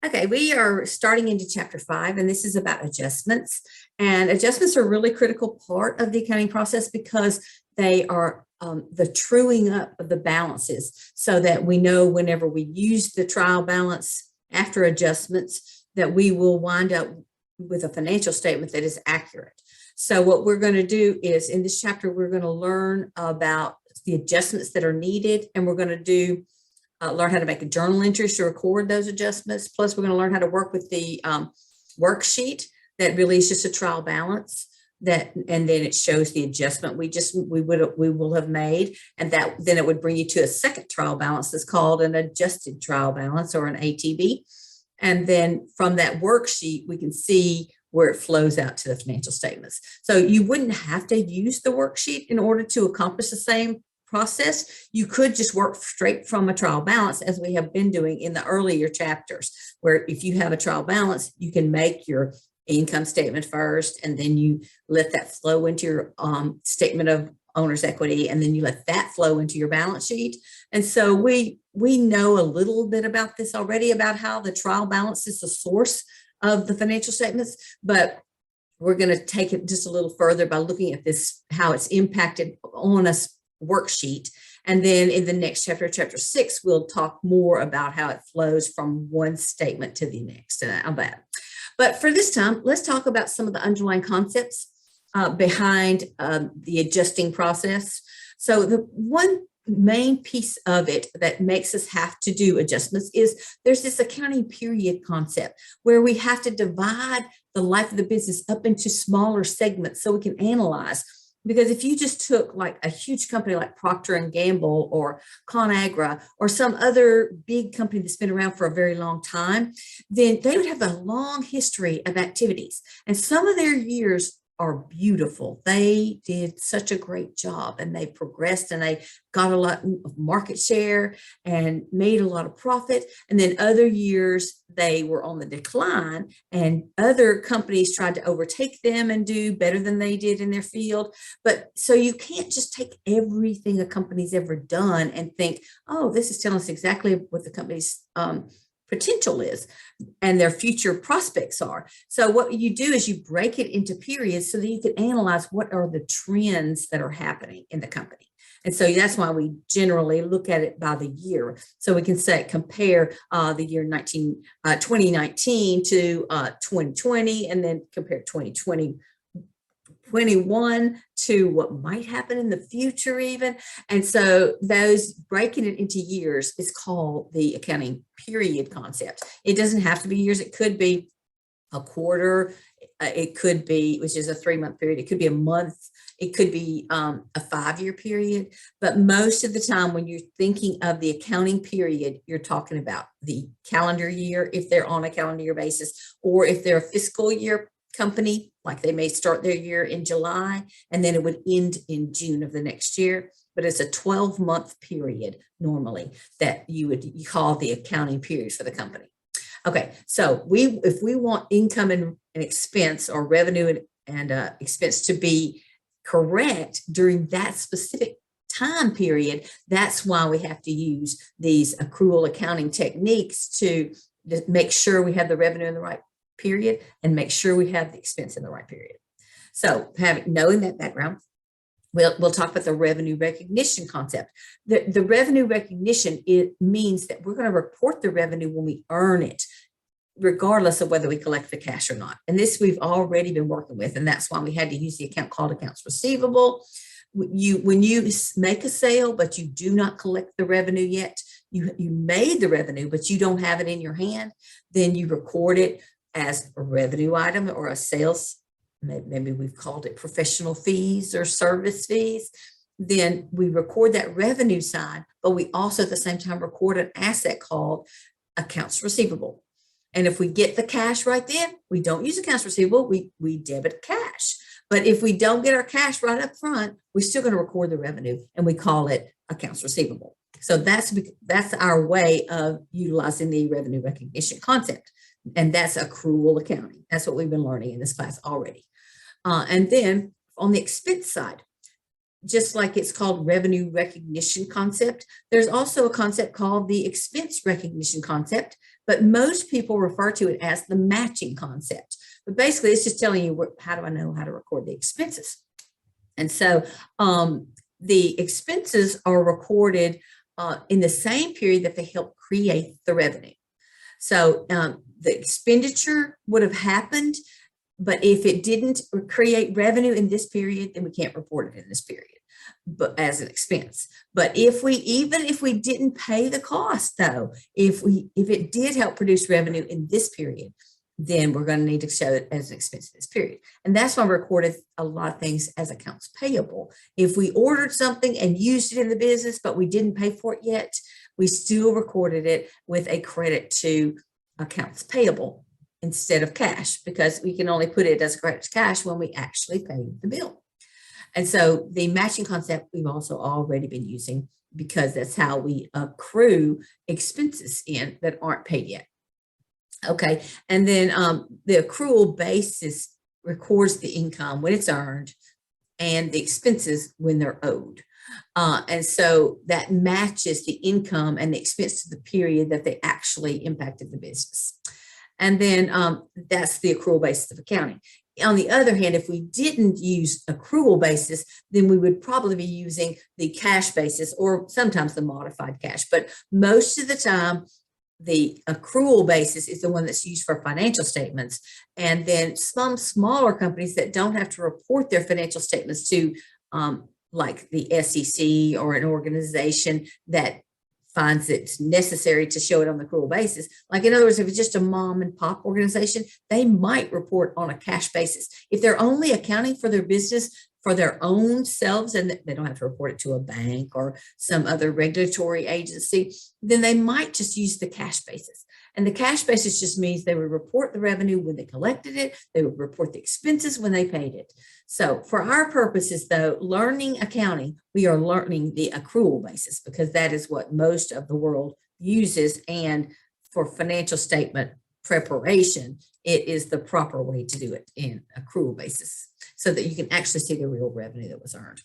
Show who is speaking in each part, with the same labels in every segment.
Speaker 1: Okay, we are starting into chapter 5, and this is about adjustments. And adjustments are a really critical part of the accounting process because they are the truing up of the balances so that we know whenever we use the trial balance after adjustments that we will wind up with a financial statement that is accurate. So what we're going to do is in this chapter, we're going to learn about the adjustments that are needed, and we're going to do learn how to make a journal entry to record those adjustments. Plus, we're going to learn how to work with the worksheet that really is just a trial balance that, and then it shows the adjustment we will have made, and that then it would bring you to a second trial balance that's called an adjusted trial balance or an ATB. And then from that worksheet, we can see where it flows out to the financial statements. So you wouldn't have to use the worksheet in order to accomplish the same process. You could just work straight from a trial balance as we have been doing in the earlier chapters, where if you have a trial balance, you can make your income statement first, and then you let that flow into your statement of owner's equity, and then you let that flow into your balance sheet. And so we know a little bit about this already, about how the trial balance is the source of the financial statements, but we're going to take it just a little further by looking at this, how it's impacted on us worksheet. And then in the next chapter, chapter 6, we'll talk more about how it flows from one statement to the next. But for this time, let's talk about some of the underlying concepts behind the adjusting process. So the one main piece of it that makes us have to do adjustments is there's this accounting period concept where we have to divide the life of the business up into smaller segments so we can analyze. Because if you just took like a huge company like Procter and Gamble or ConAgra or some other big company that's been around for a very long time, then they would have a long history of activities. And some of their years are beautiful. They did such a great job, and they progressed, and they got a lot of market share and made a lot of profit. And then other years they were on the decline, and other companies tried to overtake them and do better than they did in their field. But so you can't just take everything a company's ever done and think, oh, this is telling us exactly what the company's potential is and their future prospects are. So what you do is you break it into periods so that you can analyze what are the trends that are happening in the company. And so that's why we generally look at it by the year. So we can say, compare the year 2019 to 2020, and then compare 2021 to what might happen in the future even. And so those breaking it into years is called the accounting period concept. It doesn't have to be years. It could be a quarter. It could be, which is a 3-month period. It could be a month. It could be a 5-year period. But most of the time when you're thinking of the accounting period, you're talking about the calendar year, if they're on a calendar year basis, or if they're a fiscal year company, like they may start their year in July and then it would end in June of the next year. But it's a 12-month period normally that you call the accounting period for the company. Okay, so if we want income and expense, or revenue and expense, to be correct during that specific time period, that's why we have to use these accrual accounting techniques to make sure we have the revenue in the right period and make sure we have the expense in the right period. So knowing that background, we'll talk about the revenue recognition concept. The revenue recognition, it means that we're going to report the revenue when we earn it, regardless of whether we collect the cash or not. And this we've already been working with, and that's why we had to use the account called accounts receivable. When you make a sale, but you do not collect the revenue yet, you made the revenue, but you don't have it in your hand, then you record it as a revenue item or a sales. Maybe we've called it professional fees or service fees. Then we record that revenue side, but we also at the same time record an asset called accounts receivable. And if we get the cash right then, we don't use accounts receivable, we debit cash. But if we don't get our cash right up front, we're still going to record the revenue, and we call it accounts receivable. So that's our way of utilizing the revenue recognition concept. And that's accrual accounting. That's what we've been learning in this class already. And then on the expense side, just like it's called revenue recognition concept, there's also a concept called the expense recognition concept, but most people refer to it as the matching concept. But basically, it's just telling you how do I know how to record the expenses. And so the expenses are recorded in the same period that they help create the revenue. So the expenditure would have happened, but if it didn't create revenue in this period, then we can't report it in this period, but as an expense. But even if we didn't pay the cost, though, if it did help produce revenue in this period, then we're going to need to show it as an expense in this period. And that's why we recorded a lot of things as accounts payable. If we ordered something and used it in the business, but we didn't pay for it yet, we still recorded it with a credit to accounts payable instead of cash, because we can only put it as a credit to cash when we actually pay the bill. And so the matching concept we've also already been using, because that's how we accrue expenses in that aren't paid yet. Okay, and then the accrual basis records the income when it's earned and the expenses when they're owed. And so that matches the income and the expense to the period that they actually impacted the business. And then that's the accrual basis of accounting. On the other hand, if we didn't use accrual basis, then we would probably be using the cash basis or sometimes the modified cash. But most of the time, the accrual basis is the one that's used for financial statements. And then some smaller companies that don't have to report their financial statements to like the SEC or an organization that finds it necessary to show it on the accrual basis. Like, in other words, if it's just a mom and pop organization, they might report on a cash basis. If they're only accounting for their business for their own selves and they don't have to report it to a bank or some other regulatory agency, then they might just use the cash basis. And the cash basis just means they would report the revenue when they collected it, they would report the expenses when they paid it. So for our purposes, though, learning accounting, we are learning the accrual basis because that is what most of the world uses. And for financial statement preparation, it is the proper way to do it in accrual basis, so that you can actually see the real revenue that was earned.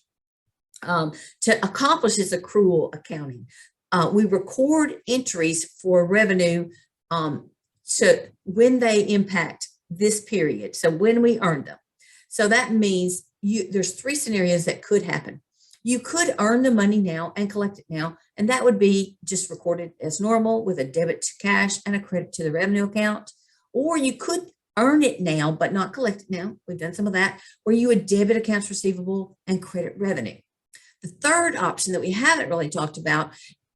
Speaker 1: To accomplish this accrual accounting, we record entries for revenue so when they impact this period, so when we earn them. So that means there's three scenarios that could happen. You could earn the money now and collect it now, and that would be just recorded as normal with a debit to cash and a credit to the revenue account. Or you could earn it now, but not collect it now. We've done some of that, where you would debit accounts receivable and credit revenue. The third option that we haven't really talked about,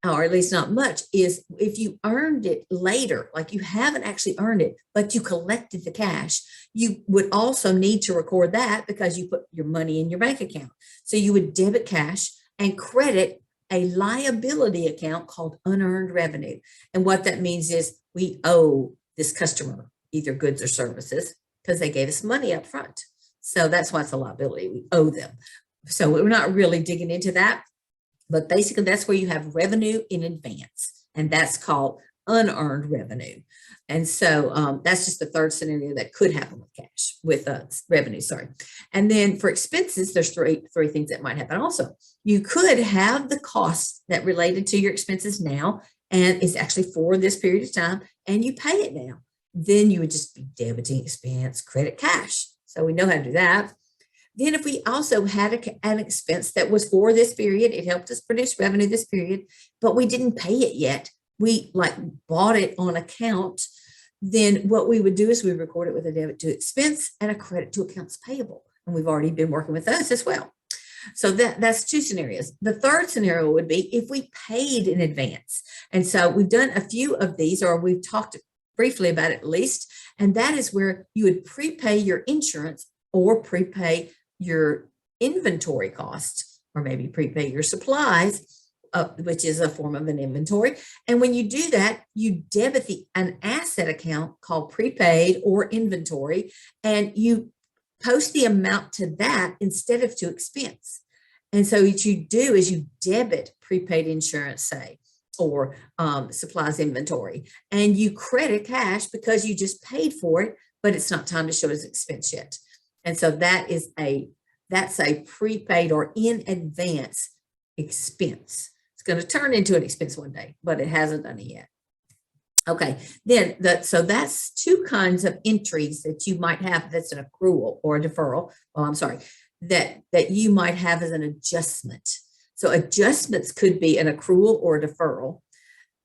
Speaker 1: or at least not much, is if you earned it later, like you haven't actually earned it, but you collected the cash, you would also need to record that because you put your money in your bank account. So you would debit cash and credit a liability account called unearned revenue. And what that means is we owe this customer either goods or services because they gave us money up front. So that's why it's a liability. We owe them. So we're not really digging into that, but basically that's where you have revenue in advance, and that's called unearned revenue. And so that's just the third scenario that could happen with cash, with revenue, sorry. And then for expenses, there's three things that might happen also. You could have the costs that related to your expenses now, and it's actually for this period of time, and you pay it now. Then you would just be debiting expense, credit, cash. So we know how to do that. Then if we also had an expense that was for this period, it helped us produce revenue this period, but we didn't pay it yet. We like bought it on account. Then what we would do is we record it with a debit to expense and a credit to accounts payable. And we've already been working with those as well. So that's two scenarios. The third scenario would be if we paid in advance. And so we've done a few of these, or we've talked briefly about it at least. And that is where you would prepay your insurance or prepay your inventory costs, or maybe prepay your supplies, which is a form of an inventory. And when you do that, you debit an asset account called prepaid or inventory, and you post the amount to that instead of to expense. And so what you do is you debit prepaid insurance, say, or supplies inventory, and you credit cash because you just paid for it, but it's not time to show as expense yet. And so that is a that's a prepaid or in advance expense. It's going to turn into an expense one day, but it hasn't done it yet. Okay, then so that's two kinds of entries that you might have. That's an accrual or a deferral. Oh, I'm sorry, that you might have as an adjustment. So adjustments could be an accrual or a deferral,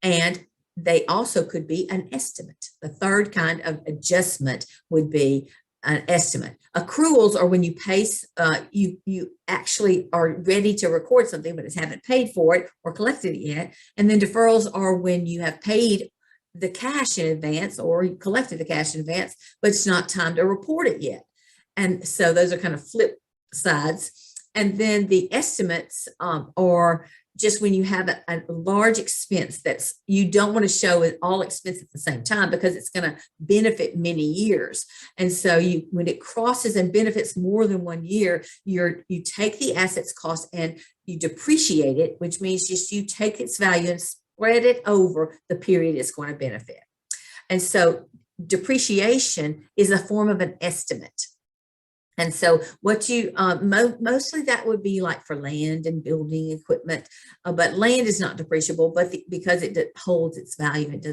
Speaker 1: and they also could be an estimate. The third kind of adjustment would be an estimate. Accruals are when you pay, you actually are ready to record something, but haven't paid for it or collected it yet. And then deferrals are when you have paid the cash in advance or you collected the cash in advance, but it's not time to report it yet. And so those are kind of flip sides. And then the estimates are just when you have a large expense that's you don't want to show it all expense at the same time because it's going to benefit many years. And so when it crosses and benefits more than 1 year, you take the assets cost and you depreciate it, which means just you take its value and spread it over the period it's going to benefit. And so depreciation is a form of an estimate. And so what you mostly that would be like for land and building equipment, but land is not depreciable, but because it holds its value, it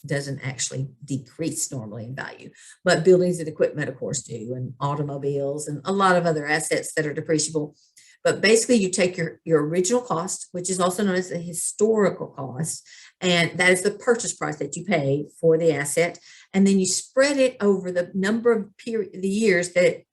Speaker 1: doesn't actually decrease normally in value. But buildings and equipment, of course, do, and automobiles and a lot of other assets that are depreciable. But basically, you take your original cost, which is also known as the historical cost, and that is the purchase price that you paid for the asset, and then you spread it over the number of the years that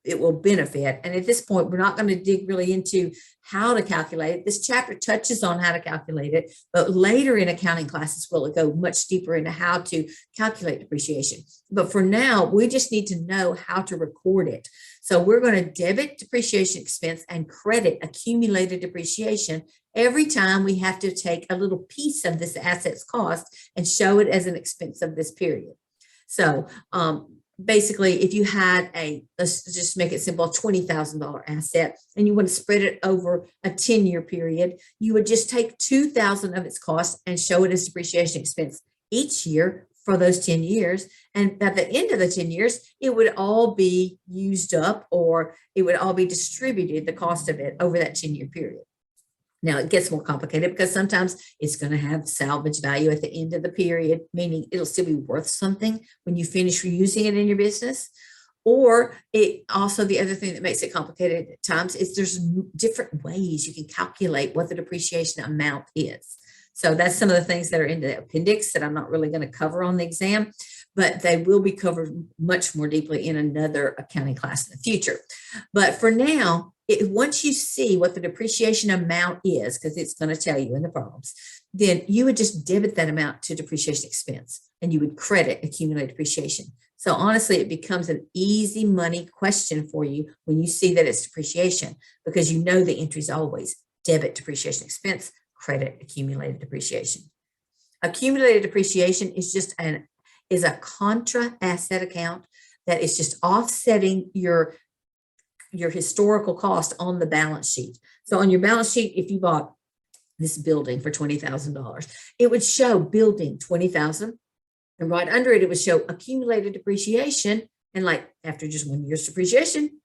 Speaker 1: it will benefit. And at this point, we're not going to dig really into how to calculate it. This chapter touches on how to calculate it, but later in accounting classes, we'll go much deeper into how to calculate depreciation. But for now, we just need to know how to record it. So we're going to debit depreciation expense and credit accumulated depreciation every time we have to take a little piece of this asset's cost and show it as an expense of this period. So, basically, if you had let's just make it simple, a $20,000 asset, and you want to spread it over a 10-year period, you would just take $2,000 of its cost and show it as depreciation expense each year for those 10 years. And at the end of the 10 years, it would all be used up, or it would all be distributed, the cost of it, over that 10-year period. Now, it gets more complicated because sometimes it's going to have salvage value at the end of the period, meaning it'll still be worth something when you finish reusing it in your business. Or it also, the other thing that makes it complicated at times is there's different ways you can calculate what the depreciation amount is. So that's some of the things that are in the appendix that I'm not really going to cover on the exam, but they will be covered much more deeply in another accounting class in the future. But for now, once you see what the depreciation amount is, because it's going to tell you in the problems, then you would just debit that amount to depreciation expense and you would credit accumulated depreciation. So honestly, it becomes an easy money question for you when you see that it's depreciation, because you know the entries always debit depreciation expense, credit accumulated depreciation. Accumulated depreciation is just is a contra asset account that is just offsetting your historical cost on the balance sheet. So on your balance sheet, if you bought this building for $20,000, it would show building 20,000, and right under it, it would show accumulated depreciation. And like after just 1 year's depreciation,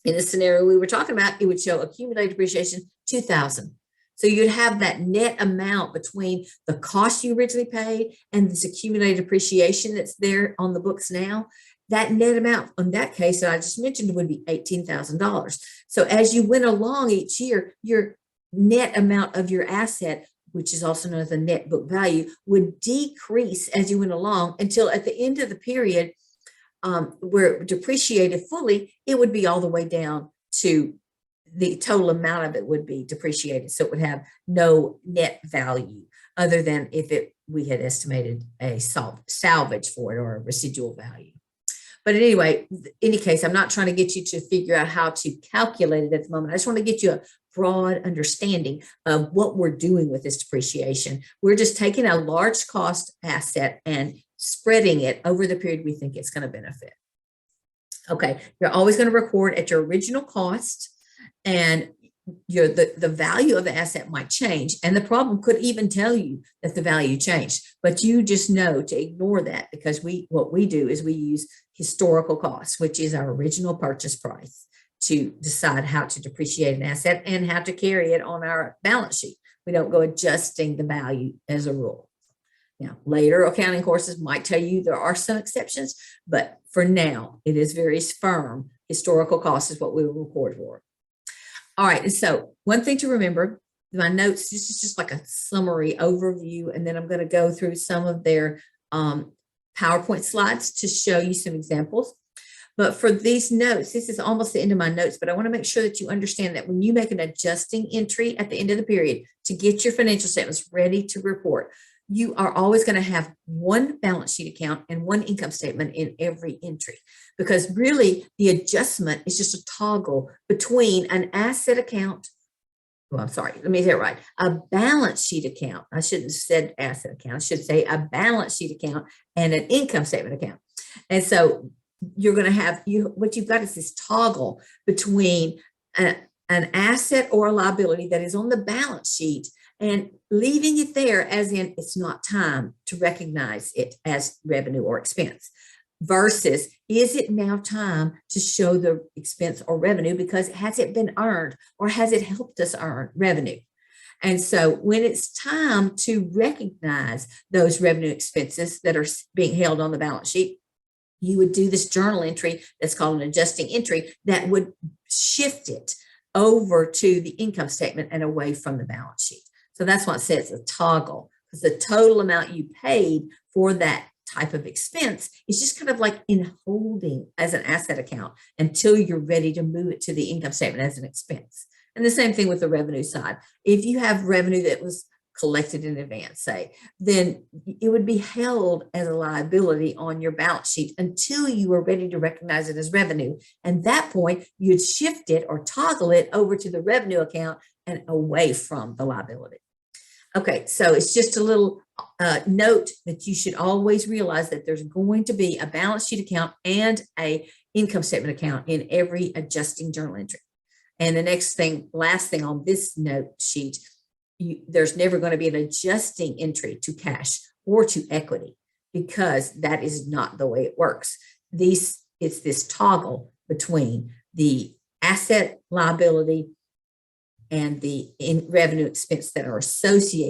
Speaker 1: in the scenario we were talking about, it would show accumulated depreciation 2,000. So you'd have that net amount between the cost you originally paid and this accumulated depreciation that's there on the books now. That net amount in that case that I just mentioned would be $18,000. So as you went along each year, your net amount of your asset, which is also known as the net book value, would decrease as you went along until at the end of the period, where it depreciated fully, it would be all the way down to the total amount of it would be depreciated. So it would have no net value other than if we had estimated a salvage for it or a residual value. But anyway, in any case, I'm not trying to get you to figure out how to calculate it at the moment. I just want to get you a broad understanding of what we're doing with this depreciation. We're just taking a large cost asset and spreading it over the period we think it's going to benefit. Okay, you're always going to record at your original cost, and the value of the asset might change, and the problem could even tell you that the value changed, but you just know to ignore that, because what we do is we use historical costs, which is our original purchase price, to decide how to depreciate an asset and how to carry it on our balance sheet. We don't go adjusting the value as a rule. Now, later accounting courses might tell you there are some exceptions, but for now, it is very firm. Historical cost is what we will record for. All right, and so one thing to remember, my notes, this is just like a summary overview, and then I'm going to go through some of their PowerPoint slides to show you some examples. But for these notes, this is almost the end of my notes, but I want to make sure that you understand that when you make an adjusting entry at the end of the period to get your financial statements ready to report, you are always going to have one balance sheet account and one income statement in every entry, because really the adjustment is just a toggle between an asset account. Well, I'm sorry, let me say it right. A balance sheet account. I shouldn't have said asset account. I should say a balance sheet account and an income statement account. And so you're going to have, what you've got is this toggle between an asset or a liability that is on the balance sheet and leaving it there as in it's not time to recognize it as revenue or expense, versus is it now time to show the expense or revenue because has it been earned or has it helped us earn revenue? And so when it's time to recognize those revenue expenses that are being held on the balance sheet, you would do this journal entry that's called an adjusting entry that would shift it over to the income statement and away from the balance sheet. So that's what it says a toggle, because the total amount you paid for that type of expense is just kind of like in holding as an asset account until you're ready to move it to the income statement as an expense. And the same thing with the revenue side. If you have revenue that was collected in advance, say, then it would be held as a liability on your balance sheet until you were ready to recognize it as revenue. And at that point, you'd shift it or toggle it over to the revenue account and away from the liability. Okay, so it's just a little note that you should always realize that there's going to be a balance sheet account and a income statement account in every adjusting journal entry. And the next thing, last thing on this note sheet, there's never going to be an adjusting entry to cash or to equity, because that is not the way it works. It's this toggle between the asset liability and the revenue expense that are associated